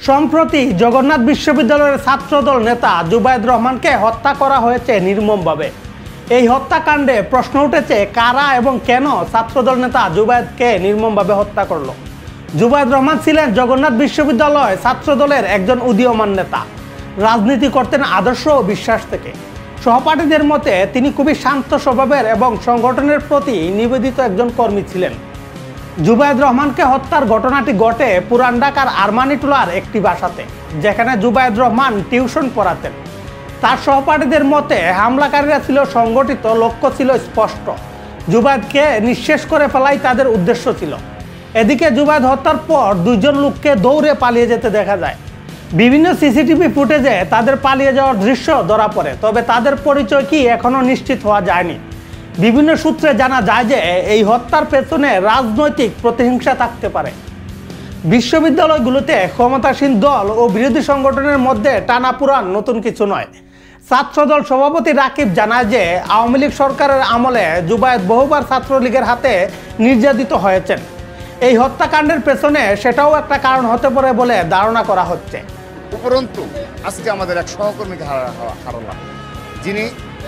সম্প্রতি জগন্নাথ বিশ্ববিদ্যালয়ের ছাত্রদল নেতা জুবায়েদ রহমানকে হত্যা করা হয়েছে নির্মমভাবে। এই হত্যাকাণ্ডে প্রশ্ন উঠেছে কারা এবং কেন ছাত্রদল নেতা জুবায়েদকে নির্মমভাবে হত্যা করলো। জুবায়েদ রহমান ছিলেন জগন্নাথ বিশ্ববিদ্যালয় ছাত্রদলের একজন উদীয়মান নেতা। রাজনীতি করতেন আদর্শ ও বিশ্বাস থেকে। সহপাঠীদের মতে তিনি খুবই শান্ত স্বভাবের এবং সংগঠনের প্রতি নিবেদিত একজন কর্মী ছিলেন। জুবায়েদ রহমানকে হত্যার ঘটনাটি ঘটে পুরান ঢাকার আরমানিটোলার একটি বাসাতে, যেখানে জুবায়েদ রহমান টিউশন পড়াতেন। তার সহপাঠীদের মতে হামলাকারীরা ছিল সংগঠিত, লক্ষ্য ছিল স্পষ্ট। জুবায়েদকে নিঃশেষ করে ফেলাই তাদের উদ্দেশ্য ছিল। এদিকে জুবায়েদ হত্যার পর দুইজন লোককে দৌড়ে পালিয়ে যেতে দেখা যায়। বিভিন্ন সিসিটিভি ফুটেজে তাদের পালিয়ে যাওয়ার দৃশ্য ধরা পড়ে, তবে তাদের পরিচয় কি এখনও নিশ্চিত হওয়া যায়নি। বিভিন্ন সূত্রে জানা যায় যে এই হত্যার পেছনে রাজনৈতিক প্রতিহিংসা থাকতে পারে। বিশ্ববিদ্যালয়গুলোতে ক্ষমতাসীন দল ও বিরোধী সংগঠনের মধ্যে টানাপোড়েন নতুন কিছু নয়। ছাত্রদল সভাপতি রাকিব জানায় যে আওয়ামী লীগ সরকারের আমলে জুবায়েদ বহুবার ছাত্রলীগের হাতে নির্যাতিত হয়েছেন। এই হত্যাকাণ্ডের পেছনে সেটাও একটা কারণ হতে পারে বলে ধারণা করা হচ্ছে। উপরন্তু আজকে আমাদের এক সহকর্মীকে হারালাম, যিনি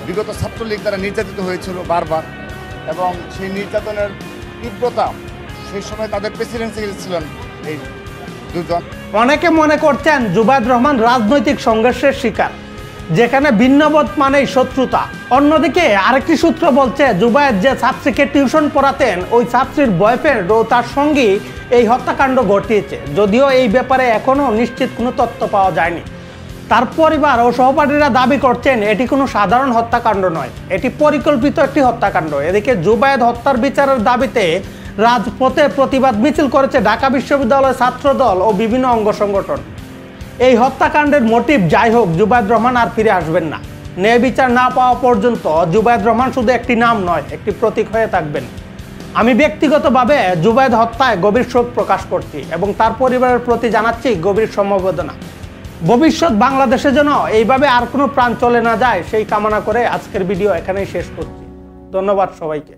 বিগত ছাত্রলীগ দ্বারা নির্যাতিত হয়েছিল বারবার, এবং সেই নির্যাতনের তীব্রতা সেই সময় তাদের প্রেসিডেন্সি ছিলেন এই দুজন। অনেকে মনে করছেন জুবায়েদ রহমান রাজনৈতিক সংঘর্ষের শিকার, যেখানে ভিন্নমত মানেই শত্রুতা। অন্যদিকে আরেকটি সূত্র বলছে জুবায়েদ যে ছাত্রীকে টিউশন পড়াতেন ওই ছাত্রীর বয়ফ্রেন্ড ও তার সঙ্গী এই হত্যাকাণ্ড ঘটিয়েছে, যদিও এই ব্যাপারে এখনও নিশ্চিত কোনো তথ্য পাওয়া যায়নি। তার পরিবার ও সহপাঠীরা দাবি করছেন এটি কোনো সাধারণ হত্যাকাণ্ড নয়, এটি পরিকল্পিত একটি হত্যাকাণ্ড। এদিকে জুবায়েদ হত্যার বিচারের দাবিতে রাজপথে প্রতিবাদ মিছিল করেছে ঢাকা বিশ্ববিদ্যালয় ছাত্রদল ও বিভিন্ন অঙ্গ সংগঠন। এই হত্যাকাণ্ডের মোটিভ যাই হোক, জুবায়েদ রহমান আর ফিরে আসবেন না। ন্যায় বিচার না পাওয়া পর্যন্ত জুবায়েদ রহমান শুধু একটি নাম নয়, একটি প্রতীক হয়ে থাকবেন। আমি ব্যক্তিগতভাবে জুবায়েদ হত্যায় গভীর শোক প্রকাশ করছি এবং তার পরিবারের প্রতি জানাচ্ছি গভীর সমবেদনা। ভবিষ্যৎ বাংলাদেশে যেন এইভাবে আর কোনো প্রাণ চলে না যায় সেই কামনা করে আজকের ভিডিও এখানেই শেষ করছি। ধন্যবাদ সবাইকে।